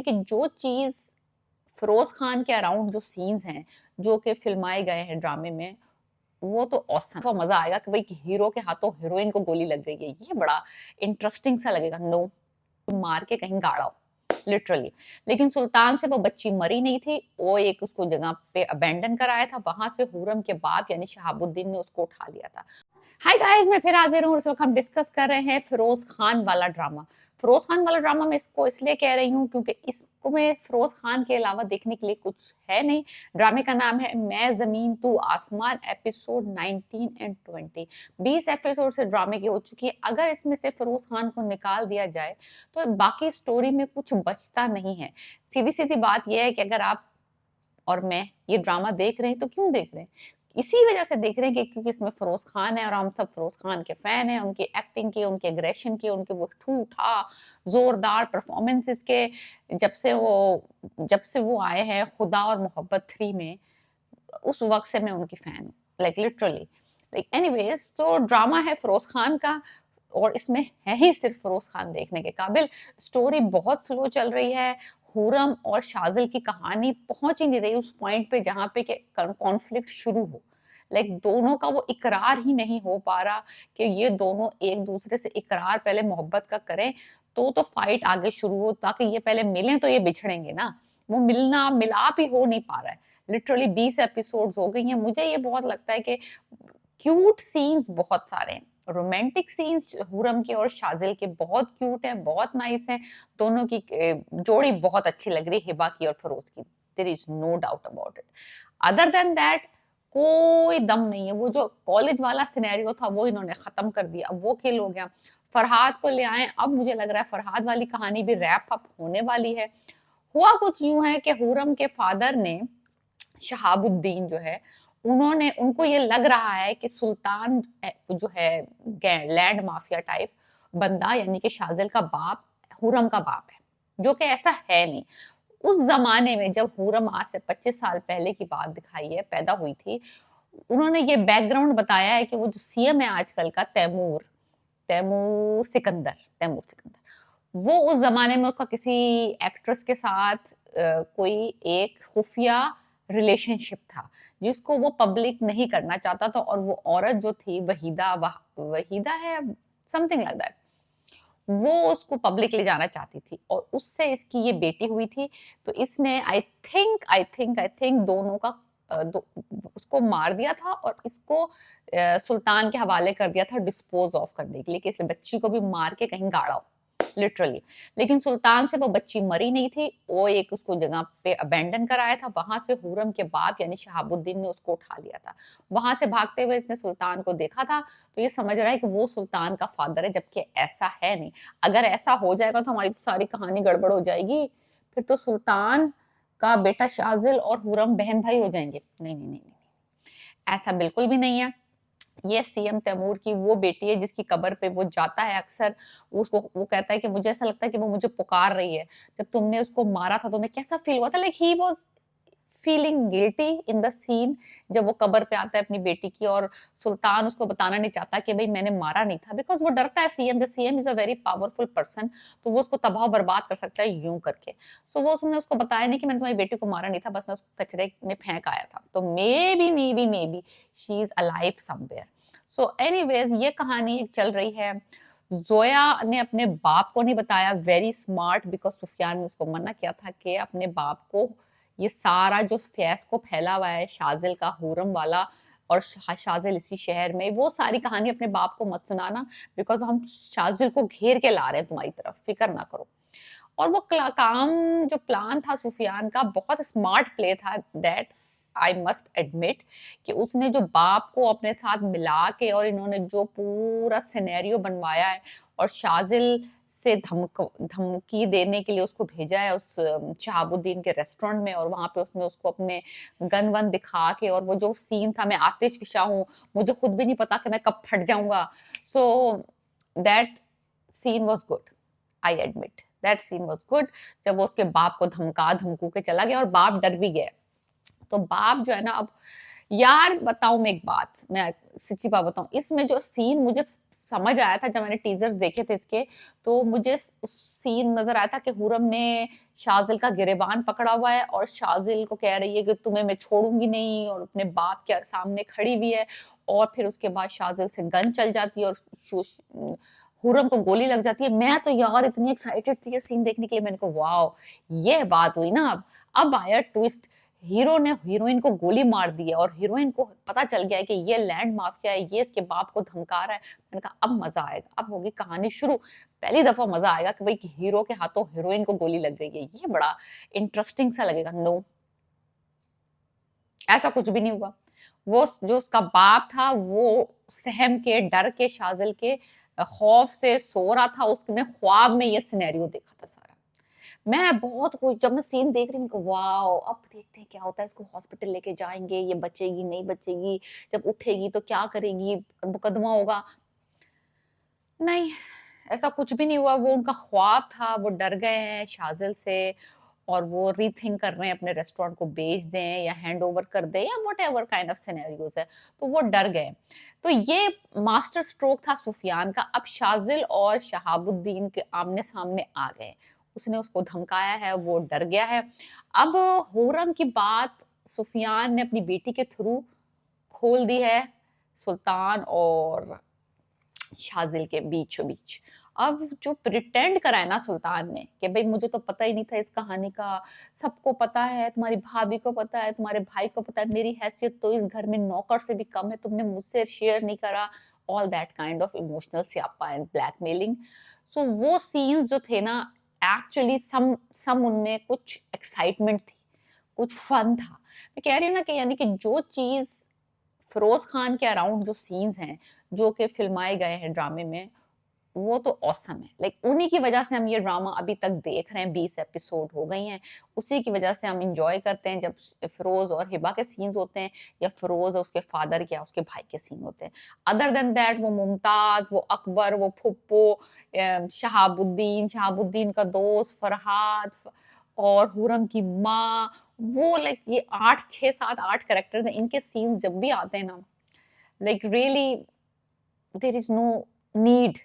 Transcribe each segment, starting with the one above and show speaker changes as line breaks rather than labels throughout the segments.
कि जो चीज फिरोज खान के अराउंड जो सीन्स हैं जो कि फिल्माए गए हैं ड्रामे में, वो तो ऑसम, तो मजा आएगा कि भाई हीरो के हाथों हीरोइन को गोली लग गई है, ये बड़ा इंटरेस्टिंग सा लगेगा। नो, मार के कहीं गाड़ा लिटरली। लेकिन सुल्तान से वो बच्ची मरी नहीं थी, वो एक उसको जगह पे अबेंडन कराया था, वहां से हुरम के बाद यानी शहाबुद्दीन ने उसको उठा लिया था। हाय गाइस, मैं फिर हाजिर हूँ। इस वक्त हम डिस्कस कर रहे हैं फिरोज खान वाला ड्रामा। फिरोज खान वाला ड्रामा मैं इसको इसलिए कह रही हूँ क्योंकि इसको में फिरोज खान के अलावा देखने के लिए कुछ है नहीं। ड्रामे का नाम है मैं जमीन तू आसमान, एपिसोड 19 एंड 20। 20 एपिसोड से ड्रामे की हो चुकी है। अगर इसमें से फिरोज खान को निकाल दिया जाए तो बाकी स्टोरी में कुछ बचता नहीं है। सीधी सीधी बात यह है कि अगर आप और मैं ये ड्रामा देख रहे हैं तो क्यों देख रहे हैं? इसी वजह से देख रहे हैं कि क्योंकि इसमें फिरोज खान है और हम सब फिरोज खान के फैन हैं, उनकी एक्टिंग के, उनके एग्रेशन के, उनके वो ठूठा जोरदार परफॉर्मेंसेस के। जब से वो आए हैं खुदा और मोहब्बत 3 में, उस वक्त से मैं उनकी फैन हूँ, लाइक लिटरली। लाइक एनीवेज, तो ड्रामा है फिरोज खान का और इसमें है ही सिर्फ फिरोज खान देखने के काबिल। स्टोरी बहुत स्लो चल रही है। हुरम और शाजिल की कहानी पहुंच ही नहीं रही उस पॉइंट पे जहां पे कॉन्फ्लिक्ट शुरू हो। लाइक दोनों का वो इकरार ही नहीं हो पा रहा कि ये दोनों एक दूसरे से इकरार पहले मोहब्बत का करें तो फाइट आगे शुरू हो, ताकि ये पहले मिलें तो ये बिछड़ेंगे ना। वो मिलना मिलाप ही हो नहीं पा रहा है। लिटरली 20 एपिसोड्स हो गई हैं। मुझे ये बहुत लगता है कि क्यूट सीन्स बहुत सारे हैं, रोमांटिक सीन्स हुरम के और शाजिल के बहुत क्यूट हैं, बहुत नाइस हैं। दोनों की जोड़ी बहुत अच्छी लग रही है, हिबा की और फरोज की। There is no doubt about it. Other than that कोई दम नहीं है। वो जो कॉलेज वाला सिनेरियो था वो इन्होंने खत्म कर दिया, अब वो किल हो गया। फरहाद को ले आए, अब मुझे लग रहा है फरहाद वाली कहानी भी रैप अप होने वाली है। हुआ कुछ यूं है कि हुरम के फादर ने, शहाबुद्दीन जो है, उन्होंने, उनको ये लग रहा है कि सुल्तान जो है लैंड माफिया टाइप बंदा, यानी कि शाजिल का बाप हुरम का बाप है, जो कि ऐसा है नहीं। उस जमाने में जब हुरम आज से 25 साल पहले की बात दिखाई है, पैदा हुई थी, उन्होंने ये बैकग्राउंड बताया है कि वो जो सीएम है आजकल का, तैमूर तैमूर सिकंदर, वो उस जमाने में उसका किसी एक्ट्रेस के साथ कोई एक खुफिया रिलेशनशिप था, जिसको वो पब्लिक नहीं करना चाहता था। और वो औरत जो थी वहीदा, वहीदा है, समथिंग लाइक दैट, वो उसको पब्लिक ले जाना चाहती थी और उससे इसकी ये बेटी हुई थी। तो इसने आई थिंक दोनों का उसको मार दिया था और इसको सुल्तान के हवाले कर दिया था डिस्पोज ऑफ करने के लिए, कि इस बच्ची को भी मार के कहीं गाड़ा हो, लिटरली। लेकिन सुल्तान से वो बच्ची मरी नहीं थी, वो एक उसको जगह पे अबेंडन कराया था, वहां से हुरम के बाद यानी शहाबुद्दीन ने उसको उठा लिया था। वहां से भागते हुए इसने सुल्तान को देखा था, तो ये समझ रहा है कि वो सुल्तान का फादर है, जबकि ऐसा है नहीं। अगर ऐसा हो जाएगा तो हमारी तो सारी कहानी गड़बड़ हो जाएगी। फिर तो सुल्तान का बेटा शाजिल और हुरम बहन भाई हो जाएंगे। नहीं नहीं नहीं नहीं, ऐसा बिल्कुल भी नहीं है। ये सीएम तैमूर की वो बेटी है जिसकी कब्र पे वो जाता है अक्सर। उसको वो कहता है कि मुझे ऐसा लगता है कि वो मुझे पुकार रही है। जब तुमने उसको मारा था तुम्हें कैसा फील हुआ था? Like he was feeling guilty in the scene, जब वो कब्र पे आता है अपनी बेटी की, और सुल्तान उसको बताना नहीं चाहता कि भाई मैंने मारा नहीं था, बिकॉज वो डरता है। CM, the CM is a very powerful person, तो वो उसको तबाह बर्बाद कर सकता है यूं करके। सो वो उसने उसको बताया नहीं कि मैंने तुम्हारी बेटी को मारा नहीं था, बस मैं उसको कचरे में फेंक आया था। तो may be she is alive somewhere. So anyways, ये कहानी एक चल रही है। जोया ने अपने बाप को नहीं बताया, वेरी स्मार्ट, बिकॉज सुफियान ने उसको मना किया था कि अपने बाप को ये सारा जो फैस को फैला हुआ है शाजिल का, हुरम वाला, और शाजिल इसी शहर में, वो सारी कहानी अपने बाप को मत सुनाना, बिकॉज हम शाजिल को घेर के ला रहे हैं तुम्हारी तरफ, फिक्र ना करो। और वो काम, जो प्लान था सुफियान का, बहुत स्मार्ट प्ले था, दैट आई मस्ट एडमिट, कि उसने जो बाप को अपने साथ मिला के और इन्होंने जो पूरा सिनेरियो बनवाया है, और शाजिल से धमकी देने के लिए उसको भेजा है उस शहाबुद्दीन के रेस्टोरेंट में, और वहां पे उसने उसको अपने गन वन दिखा के, और वो जो सीन था, मैं आतिश फिशा हूँ, मुझे खुद भी नहीं पता कि मैं कब फट जाऊंगा। So that scene was good, I admit that scene was good. जब वो उसके बाप को धमका धमकू के चला गया और बाप डर भी गया। तो बाप जो है ना, अब यार बताऊँ मैं एक बात, मैं सच्ची बात बताऊँ, इसमें जो सीन मुझे समझ आया था जब मैंने टीज़र्स देखे थे इसके, तो मुझे उस सीन नज़र आया था कि हुरम ने शाज़िल का गिरेबान पकड़ा हुआ है और शाज़िल को कह रही है कि तुम्हें मैं छोड़ूँगी नहीं, और अपने बाप के सामने खड़ी हुई है, और फिर उसके बाद शाज़िल से गन चल जाती है और हुरम को गोली लग जाती है। मैं तो यार इतनी एक्साइटेड थी ये सीन देखने के लिए, मैंने कहा वाओ! ये बात हुई ना अब आया ट्विस्ट। हीरो ने हीरोइन को गोली मार दी है और हीरोइन को पता चल गया है कि ये लैंड माफिया है, ये इसके बाप को धमका रहा है। मैंने कहा अब मजा आएगा, अब होगी कहानी शुरू। पहली दफा मजा आएगा कि भाई हीरो के हाथों हीरोइन को गोली लग गई है, ये बड़ा इंटरेस्टिंग सा लगेगा। नो, ऐसा कुछ भी नहीं हुआ। वो जो उसका बाप था वो सहम के डर के शाजिल के खौफ से सो रहा था, उसने ख्वाब में ये सिनेरियो देखा था सारा। मैं बहुत खुश, जब मैं सीन देख रही हूँ, वाओ! अब देखते हैं क्या होता है, इसको हॉस्पिटल लेके जाएँगे, ये बचेगी, नहीं बचेगी, जब उठेगी तो क्या करेगी, मुकदमा होगा। नहीं, ऐसा कुछ भी नहीं हुआ, वो उनका ख्वाब था, वो डर गए हैं शाज़िल से और वो रीथिंक कर रहे हैं अपने रेस्टोरेंट को बेच दें या हैंड ओवर कर दें या व्हाटएवर काइंड ऑफ सिनेरियोज़ है, तो वो डर गए। तो ये मास्टर स्ट्रोक था सुफियान का। अब शाज़िल और शहाबुद्दीन के आमने-सामने आ गए। उसने उसको धमकाया है, वो डर गया है। अब हुर्रम की बात सुफियान ने अपनी बेटी के थ्रू खोल दी है सुल्तान और शाज़िल के बीचों-बीच। अब जो प्रिटेंड करा है ना सुल्तान ने कि भई मुझे तो पता ही नहीं था इस कहानी का, सबको पता है, तुम्हारी भाभी को पता है, तुम्हारे भाई को पता है, मेरी हैसियत तो इस घर में नौकर से भी कम है, तुमने मुझसे शेयर नहीं करा, all that kind of emotional स्यापा एंड ब्लैकमेलिंग। सो वो सीन्स जो थे ना, एक्चुअली सम उनमें कुछ एक्साइटमेंट थी, कुछ फन था। मैं कह रही हूँ ना कि यानी कि जो चीज़ फिरोज़ खान के अराउंड जो सीन्स हैं, जो कि फ़िल्माए गए हैं ड्रामे में, वो तो ऑसम है। लाइक उन्हीं की वज़ह से हम ये ड्रामा अभी तक देख रहे हैं, 20 एपिसोड हो गई हैं। उसी की वज़ह से हम एन्जॉय करते हैं जब फिरोज़ और हिबा के सीन्स होते हैं या फिरोज़ और उसके फादर या उसके भाई के सीन होते हैं। अदर देन दैट वो मुमताज़, वो अकबर, वो फुप्पो, शहाबुद्दीन, शहाबुद्दीन का दोस्त फरहाद और हुर्रम की माँ, वो लाइक ये 8 6 7 8 कैरेक्टर्स हैं, इनके सीन्स जब भी आते हैं ना, like really there is no need,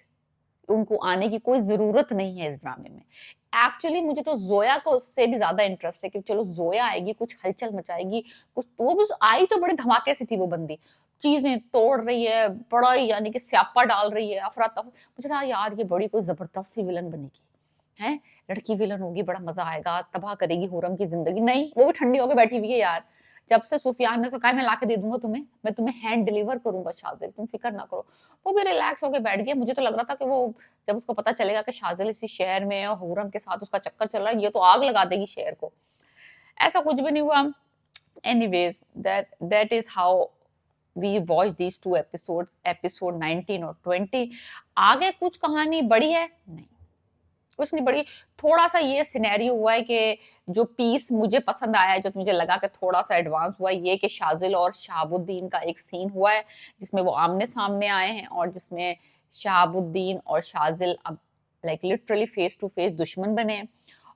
उनको आने की कोई ज़रूरत नहीं है इस ड्रामे में। एक्चुअली मुझे तो ज़ोया को उससे भी ज़्यादा इंटरेस्ट है कि चलो ज़ोया आएगी, कुछ हलचल मचाएगी, कुछ वो भी आई तो बड़े धमाके से थी वो बंदी। चीज़ें तोड़ रही है, बड़ा ही यानी कि स्यापा डाल रही है, अफरा-तफरी। मुझे था यार ये बड़ी कोई ज़बरदस्त सी विलन बनेगी, हैं? लड़की विलन होगी, बड़ा मज़ा आएगा, तबाह करेगी हुर्रम की ज़िंदगी। नहीं, वो भी ठंडी होके बैठी हुई है यार। जब से सुफियान ने उसको कहा है मैं लाके दे दूँगा तुम्हें, मैं तुम्हें हैंड डिलीवर करूँगा शाज़िल, तुम फ़िक्र ना करो। वो भी रिलैक्स होके बैठ गया। मुझे तो लग रहा था कि वो जब उसको पता चलेगा कि शाज़िल इसी शहर में है और हुर्रम के साथ उसका चक्कर चल रहा है, ये तो आग लगा देगी शहर को। ऐसा कुछ भी नहीं हुआ। Anyways that is how we watch these 2 episodes, episode 19 और 20। आगे कुछ कहानी बढ़ी है? नहीं। कुछ नहीं बढ़ी। थोड़ा-सा ये सिनेरियो हुआ है कि जो पीस मुझे पसंद आया है, जो मुझे लगा कि थोड़ा-सा एडवांस हुआ है, ये कि शाज़िल और शहाबुद्दीन का एक सीन हुआ है, जिसमें वो आमने-सामने आए हैं और जिसमें शहाबुद्दीन और शाज़िल अब like literally face to face दुश्मन बने हैं।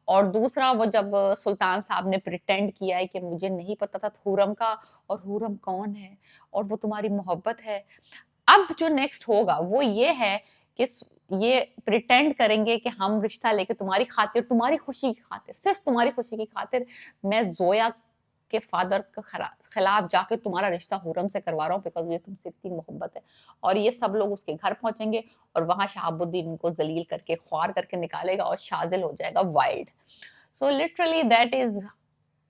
और दूसरा वो जब सुल्तान साहब ने प्रिटेंड किया है कि मुझे नहीं पता था हुर्रम का, और हुर्रम कौन है और वो तुम्हारी मोहब्बत है। अब जो नेक्स्ट होगा वो ये है कि ये प्रिटेंड करेंगे कि हम रिश्ता लेके तुम्हारी खातिर, तुम्हारी खुशी की खातिर, सिर्फ तुम्हारी खुशी की खातिर मैं जोया के फादर के खिलाफ जाके तुम्हारा रिश्ता हुर्रम से करवा रहा हूँ, बिकॉज मुझे तुमसे इतनी मोहब्बत है। और ये सब लोग उसके घर पहुंचेंगे और वहां शहाबुद्दीन उनको जलील करके ख्वार करके निकालेगा और शाजिल हो जाएगा wild. So literally that is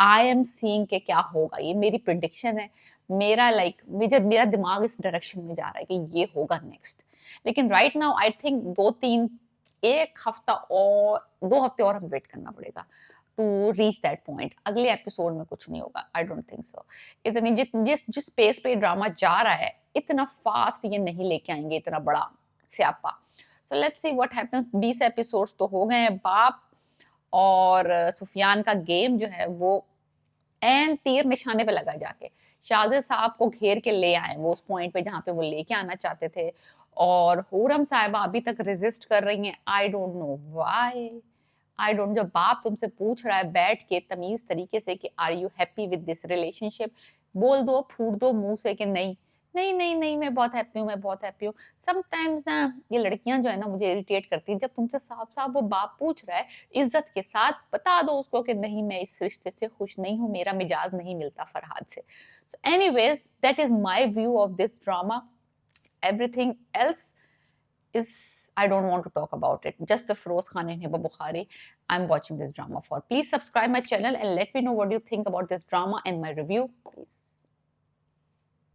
I am seeing के क्या होगा, ये मेरी प्रिडिक्शन है। मेरा लाइक मेरा दिमाग इस डायरेक्शन में जा रहा है कि ये होगा नेक्स्ट। लेकिन राइट नाउ आई थिंक 2-3 1 हफ्ता और 2 हफ्ते और हमें वेट करना पड़ेगा टू रीच दैट पॉइंट। अगले एपिसोड में कुछ नहीं होगा, आई डोंट थिंक सो। इतनी जिस जिस पेस पे ड्रामा जा रहा है, इतना फास्ट ये नहीं लेके आएंगे इतना बड़ा स्यापा। So let's see what happens. 20 episodes तो हो गए हैं। बाप और सुफियान का गेम जो है वो एन तीर निशाने पे लगा जाके शाहज़ाद साहब को घेर के ले आए वो उस पॉइंट पे जहाँ पे वो लेके आना चाहते थे। और हुर्रम साहिबा अभी तक रेजिस्ट कर रही हैं। I don't know why. I don't, जब बाप तुमसे पूछ रहा है बैठ के तमीज तरीके से कि are you happy with this relationship, बोल दो, फूट दो मुँह से कि नहीं, नहीं, नहीं, नहीं मैं बहुत हैप्पी हूँ, मैं बहुत हैप्पी हूँ। समटाइम्स ना ये लड़कियाँ जो है ना मुझे इरिटेट करती हैं, जब तुमसे साफ-साफ वो बाप पूछ रहा है, इज़्ज़त के साथ बता दो उसको कि नहीं मैं इस रिश्ते से खुश नहीं हूँ, मेरा मिजाज नहीं मिलता फरहाद से। So anyways, that is my view of this drama. Everything else is I don't want to talk about it. Just the Feroz Khan and Hiba Bukhari I'm watching this drama for. Please subscribe my channel and let me know what you think about this drama and my review. Please.